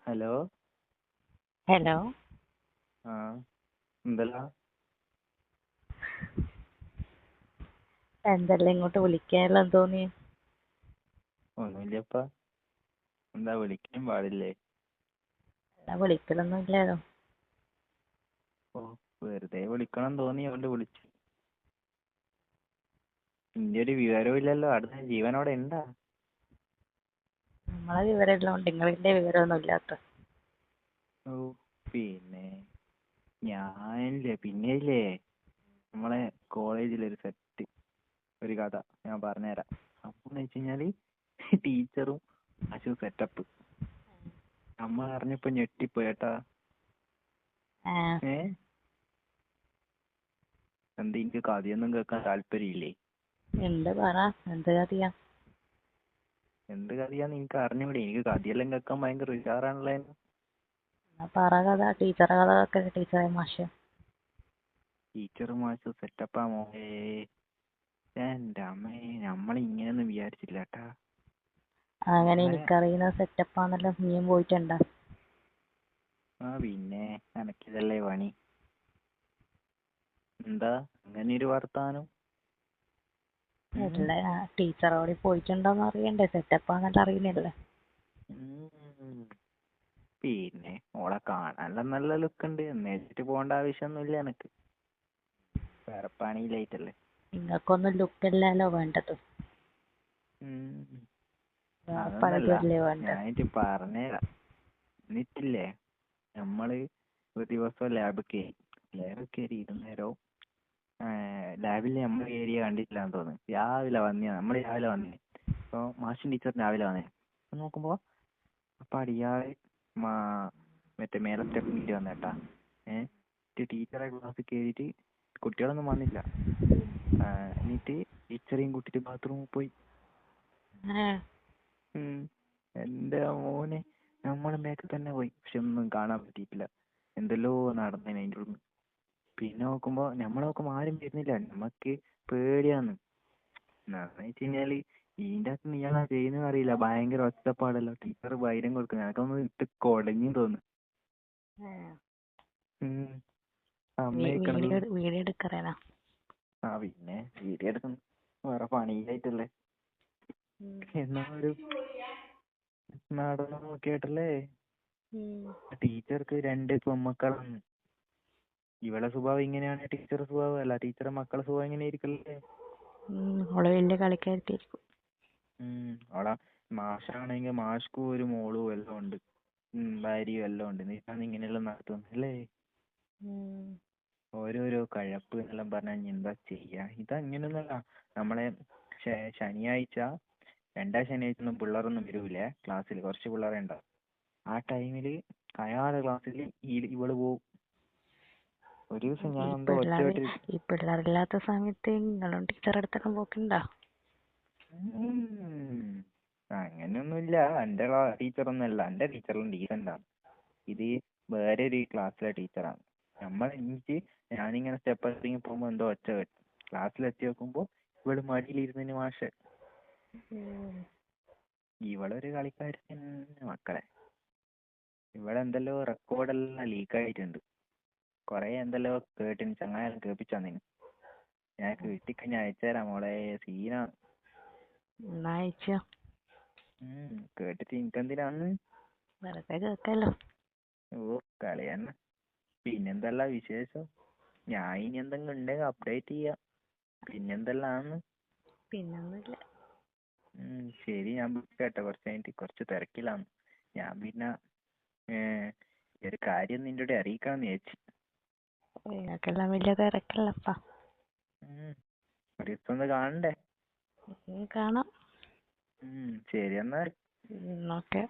Hello. Hello. ആ എന്തല്ലാ? എന്തെല്ലാം ഇങ്ങോട്ട് വിളിക്കാനെല്ലാം തോന്നി? ഒന്നുമില്ലപ്പാ. എന്താ വിളിക്കാൻ പാടില്ലേ? വിളിക്കലൊന്നും ഇല്ലല്ലോ. ഓ, വെറുതെ വിളിക്കണം തോന്നി അതുകൊണ്ട് വിളിച്ചു. നിന്റെ ഒരു വിവരവും ഇല്ലല്ലോ. അടുത്ത ജീവനോടെ ഉണ്ടാ? നമ്മളെ വിവരമെല്ലാം ഉണ്ട്, നിങ്ങളുടെ വിവരമൊന്നും ഇല്ലാത്ത. ഓ, പിന്നെ പിന്നെയില്ലേ നമ്മളെ കോളേജിലൊരു സെറ്റ് ഒരു കഥ ഞാൻ പറഞ്ഞുതരാം. അപ്പൊ വെച്ച് കഴിഞ്ഞാല് ടീച്ചറും അശു സെറ്റപ്പ് നമ്മൾ അറിഞ്ഞപ്പോ ഞെട്ടിപ്പോയേട്ടാ. എന്താ എനിക്ക് കഥയൊന്നും കേൾക്കാൻ താല്പര്യമില്ലേ? എന്ത് പറ, എന്ത് കഥയാ? എന്ത് കഥയാന്ന് എനിക്ക് അറിഞ്ഞൂടെ. എനിക്ക് കഥയെല്ലാം കേൾക്കാൻ ഭയങ്കര ഉഷാറാണല്ലോ. പറ കഥ, ടീച്ചറെ കഥ കേൾക്കട്ടെ. ടീച്ചറെ മാഷ് ടീച്ചർ മാഷ് സെറ്റപ്പാ മോളെ. എന്റെ അമ്മേ, നമ്മളിങ്ങനെയൊന്നും വിചാരിച്ചില്ല കേട്ടാ. അങ്ങനെ എനിക്കറിയുന്ന സെറ്റപ്പാന്നല്ലോ. നീയും പോയിട്ടുണ്ടോ? പിന്നെ എനക്കിതല്ലേ പണി. എന്താ അങ്ങനെ ഒരു വർത്താനം? ഇല്ല, ടീച്ചറോട് പോയിട്ടുണ്ടോന്ന് അറിയണ്ടേ. സെറ്റപ്പാന്നല്ല അറിയുന്നില്ലേ. പിന്നെ ഓളെ കാണാനെല്ലാം നല്ല ലുക്ക് ഉണ്ട്. നേരിട്ട് പോകേണ്ട ആവശ്യമൊന്നുമില്ല എനക്ക്. വേറെ പണിയില്ലായിട്ടല്ലേ. നിങ്ങൾക്കൊന്നും ലുക്കല്ലല്ലോ വേണ്ടത്. അതൊന്നല്ല, പഴയതല്ലേ വേണ്ടത്. ഞാനിട്ട് പറഞ്ഞുതരാം. എന്നിട്ടില്ലേ നമ്മള് ഒരു ദിവസം ലാബ് കയറി ഇരുന്നേരോ ലാബിൽ നമ്മൾ ഏരിയ കണ്ടിട്ടില്ലാന്ന് തോന്നുന്നു. രാവിലെ വന്നേ. അപ്പോൾ മാഷും ടീച്ചറും രാവിലെ വന്നേ. അപ്പൊ നോക്കുമ്പോ അടിയാള് മറ്റേ മേലെ സ്റ്റെപ്പ് കയറി വന്നേട്ടാ. ടീച്ചറെ ക്ലാസ്സിൽ കയറിയിട്ട് കുട്ടികളൊന്നും വന്നില്ല. എന്നിട്ട് ടീച്ചറേയും കൂട്ടിട്ട് ബാത്റൂമിൽ പോയി. എന്റെ മോനെ, നമ്മളെ മേക്ക് തന്നെ പോയി. പക്ഷെ ഒന്നും കാണാൻ പറ്റിയിട്ടില്ല. എന്തെല്ലോ നടന്നേനെ അതിൻ്റെ ഉള്ളിൽ. പിന്നെ നോക്കുമ്പോ ആരും വരുന്നില്ല. നമ്മക്ക് പേടിയാന്ന്. എന്താന്ന് വെച്ച് കഴിഞ്ഞാല് ഇതിന്റെ അകത്ത് നീയാണോ ചെയ്യുന്നതെന്ന് അറിയില്ല. ഭയങ്കര ഒച്ചപ്പാടല്ലോ. ടീച്ചർ ഭയം കൊടുക്കുന്നു. എനക്കൊന്ന് ഇട്ട് കൊടഞ്ഞു തോന്നുന്നു. വീഡിയോ എടുക്കറേനാ? പിന്നെ വീഡിയോ എടുക്കുന്നു. വേറെ പണിയില്ലായിട്ടല്ലേ. എന്നാ ഒരു നാടകം നോക്കിയിട്ടല്ലേ. ടീച്ചർക്ക് 2 പെൺമക്കളാണ്. ഇവളെ സ്വഭാവം ഇങ്ങനെയാണ്. ടീച്ചറുടെ സ്വഭാവം അല്ല. ടീച്ചറുടെ മക്കളെ സ്വഭാവം ഇങ്ങനെ ആയിരിക്കല്ലേ. അവള് വലിയ കളിക്കാരിയായിരിക്കും. അവളെ മാഷാണെങ്കിൽ മാഷ്ക്കും ഒരു മോളും എല്ലാം ഉണ്ട്. ഭാര്യയും എല്ലാം ഉണ്ട്. എന്നിട്ടാണ് ഇങ്ങനെയെല്ലാം നടത്തുന്നത് അല്ലേ. ഓരോരോ കഴപ്പ് എന്നെല്ലാം പറഞ്ഞാൽ എന്താ ചെയ്യാ. ഇതങ്ങനെയൊന്നുമല്ല. നമ്മളെ ശനിയാഴ്ച 2ാം ശനിയാഴ്ച ഒന്നും പിള്ളേരൊന്നും വരൂലേ ക്ലാസ്സിൽ. കുറച്ച് പിള്ളേരെ ഉണ്ടാവും. ആ ടൈമില് അയാളുടെ ക്ലാസ്സിൽ ഇവള് പോവും. ഒരു ദിവസം ഞാൻ എന്തോ ഈ പിള്ളേരില്ലാത്ത സമയത്ത് നിങ്ങളും ടീച്ചറെ അടുത്തൊക്കെ പോക്കുണ്ടോ? അങ്ങനെയൊന്നുമില്ല. എന്റെ ടീച്ചറൊന്നുമല്ല. എന്റെ ടീച്ചറെല്ലാം ഡീസന്റാണ്. ഇത് വേറെ ഒരു ക്ലാസ്സിലെ ടീച്ചറാണ്. ഞാനിങ്ങനെ സ്റ്റെപ്പ് ഇറങ്ങി പോകുമ്പോ എന്തോ ഒച്ച കേട്ടു. ക്ലാസ്സിലെത്തി നോക്കുമ്പോ ഇവള് മടിയിലിരുന്നു മാഷ്. ഇവളൊരു കളിക്കാരി തന്നെ മക്കളെ. ഇവളെന്തല്ലോ റെക്കോർഡെല്ലാം ലീക്കായിട്ടുണ്ട്. കൊറേ എന്തെല്ലോ കേട്ടിന്. ചങ്ങായെല്ലാം കേൾപ്പിച്ചു തന്നിന്. ഞാൻ കിട്ടിക്കഴിഞ്ഞാൽ അയച്ചുതരാം മോളെ. സീനാണ്. കേട്ടിട്ട് എനിക്കെന്തിനാന്ന്? വെറുതെ കേൾക്കല്ലോ. ഓ, കളി തന്നെ. പിന്നെന്തല്ല വിശേഷം? ഞാൻ ഇനി എന്തെങ്കിലും ഉണ്ടെങ്കിൽ അപ്ഡേറ്റ് ചെയ്യാം. പിന്നെന്തെല്ലാന്ന്? പിന്നൊന്നുമില്ല. ശരി, ഞാൻ വിളിക്കാട്ടോ. കുറച്ച് കഴിഞ്ഞിട്ട്. കുറച്ച് തിരക്കിലാണ് ഞാൻ. പിന്നെ ഒരു കാര്യം നിന്റെ കൂടെ അറിയിക്കാന്ന് വിചാരിച്ചു. നിങ്ങൾക്കെല്ലാം വലിയ തിരക്കല്ലപ്പാ. ഒരു ദിവസം ഒന്ന് കാണണ്ടേ? കാണാം. ശരി എന്നാൽ. ഓക്കെ.